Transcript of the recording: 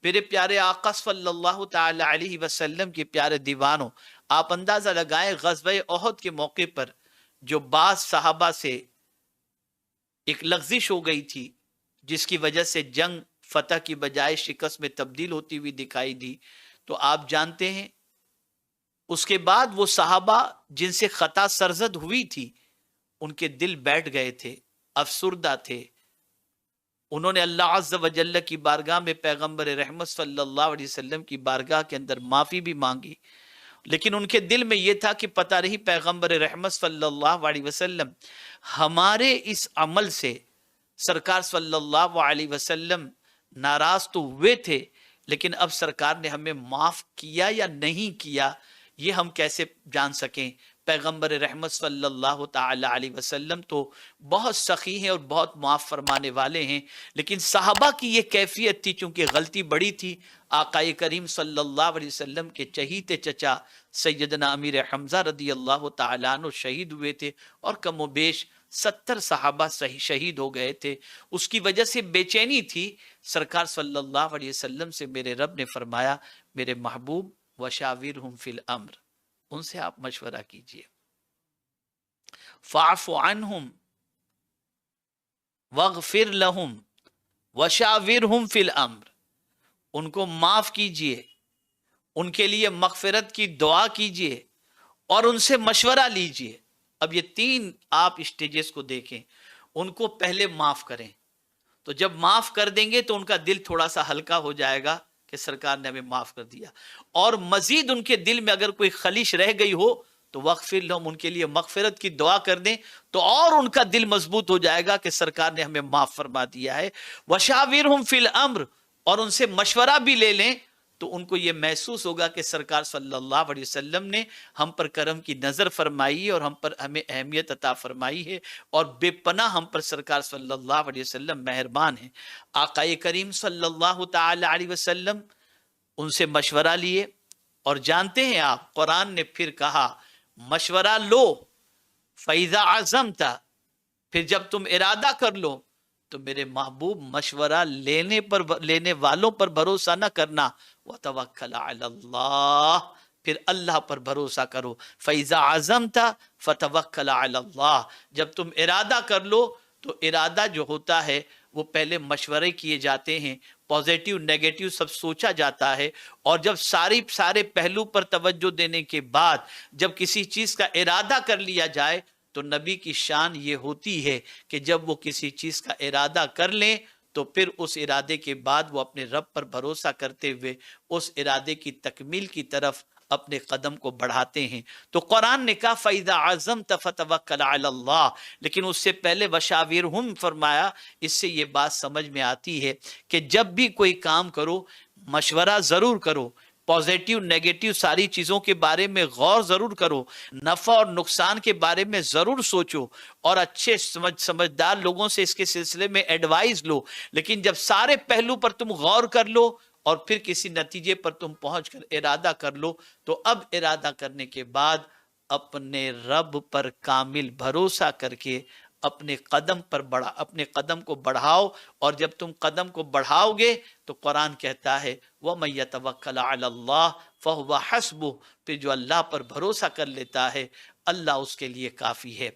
میرے پیارے آقا صلی اللہ تعالی علیہ وسلم کے پیارے دیوانوں، آپ اندازہ لگائیں غزوہ احد کے موقع پر جو بعض صحابہ سے ایک لغزش ہو گئی تھی، جس کی وجہ سے جنگ فتح کی بجائے شکست میں تبدیل ہوتی ہوئی دکھائی دی، تو آپ جانتے ہیں اس کے بعد وہ صحابہ جن سے خطا سرزد ہوئی تھی ان کے دل بیٹھ گئے تھے، افسردہ تھے. انہوں نے اللہ عز و جل کی بارگاہ میں پیغمبر رحمت صلی اللہ علیہ وسلم کی بارگاہ کے اندر معافی بھی مانگی، لیکن ان کے دل میں یہ تھا کہ پتہ نہیں پیغمبر رحمت صلی اللہ علیہ وسلم ہمارے اس عمل سے سرکار صلی اللہ علیہ وسلم ناراض تو ہوئے تھے، لیکن اب سرکار نے ہمیں معاف کیا یا نہیں کیا یہ ہم کیسے جان سکیں؟ پیغمبر رحمت صلی اللہ تعالی علیہ وسلم تو بہت سخی ہیں اور بہت معاف فرمانے والے ہیں، لیکن صحابہ کی یہ کیفیت تھی، چونکہ غلطی بڑی تھی. آقا کریم صلی اللہ علیہ وسلم کے چہیتے چچا سیدنا امیر حمزہ رضی اللہ تعالیٰ عنہ شہید ہوئے تھے، اور کم و بیش 70 صحابہ شہید ہو گئے تھے. اس کی وجہ سے بے چینی تھی. سرکار صلی اللہ علیہ وسلم سے میرے رب نے فرمایا، میرے محبوب وشاورہم فی الامر، ان سے آپ مشورہ کیجئے. فاعف عنہم واغفر لہم وشاورہم فی الامر، ان کو معاف کیجئے، ان کے لیے مغفرت کی دعا کیجئے اور ان سے مشورہ لیجئے. اب یہ تین آپ اسٹیجز کو دیکھیں. ان کو پہلے معاف کریں، تو جب معاف کر دیں گے تو ان کا دل تھوڑا سا ہلکا ہو جائے گا کہ سرکار نے ہمیں معاف کر دیا، اور مزید ان کے دل میں اگر کوئی خلیش رہ گئی ہو تو وغفر لہم، ان کے لیے مغفرت کی دعا کر دیں تو اور ان کا دل مضبوط ہو جائے گا کہ سرکار نے ہمیں معاف فرما دیا ہے. وشاورہم فی الامر، اور ان سے مشورہ بھی لے لیں تو ان کو یہ محسوس ہوگا کہ سرکار صلی اللہ علیہ وسلم نے ہم پر کرم کی نظر فرمائی ہے اور ہمیں اہمیت عطا فرمائی ہے، اور بے پناہ ہم پر سرکار صلی اللہ علیہ وسلم مہربان ہیں. آقا کریم صلی اللہ تعالی علیہ وسلم ان سے مشورہ لیے، اور جانتے ہیں آپ قرآن نے پھر کہا مشورہ لو، فَإِذَا عَزَمْتَ، پھر جب تم ارادہ کر لو تو میرے محبوب مشورہ لینے والوں پر بھروسہ نہ کرنا، وَتَوَكَّلْ عَلَى اللَّهِ، پھر اللہ پر بھروسہ کرو. فَإِذَا عَزَمْتَ فَتَوَكَّلْ عَلَى اللَّهِ، جب تم ارادہ کر لو تو ارادہ جو ہوتا ہے وہ پہلے مشورے کیے جاتے ہیں، پازیٹیو نیگیٹو سب سوچا جاتا ہے، اور جب سارے پہلو پر توجہ دینے کے بعد جب کسی چیز کا ارادہ کر لیا جائے تو نبی کی شان یہ ہوتی ہے کہ جب وہ کسی چیز کا ارادہ کر لیں تو پھر اس ارادے کے بعد وہ اپنے رب پر بھروسہ کرتے ہوئے اس ارادے کی تکمیل کی طرف اپنے قدم کو بڑھاتے ہیں. تو قرآن نے کہا فَإِذَا عَزَمْتَ فَتَوَكَّلْ عَلَى اللَّهِ، لیکن اس سے پہلے وَشَاوِرْهُمْ فرمایا. اس سے یہ بات سمجھ میں آتی ہے کہ جب بھی کوئی کام کرو مشورہ ضرور کرو، پازیٹیو نیگیٹو ساری چیزوں کے بارے میں غور ضرور کرو، نفع اور نقصان کے بارے میں ضرور سوچو، اور اچھے سمجھدار لوگوں سے اس کے سلسلے میں ایڈوائز لو. لیکن جب سارے پہلو پر تم غور کر لو اور پھر کسی نتیجے پر تم پہنچ کر ارادہ کر لو، تو اب ارادہ کرنے کے بعد اپنے رب پر کامل بھروسہ کر کے اپنے قدم کو بڑھاؤ. اور جب تم قدم کو بڑھاؤ گے تو قرآن کہتا ہے وَمَن يَتَوَكَّلْ عَلَى اللَّهِ فَهُوَ حَسْبُهُ، پھر جو اللہ پر بھروسہ کر لیتا ہے اللہ اس کے لیے کافی ہے.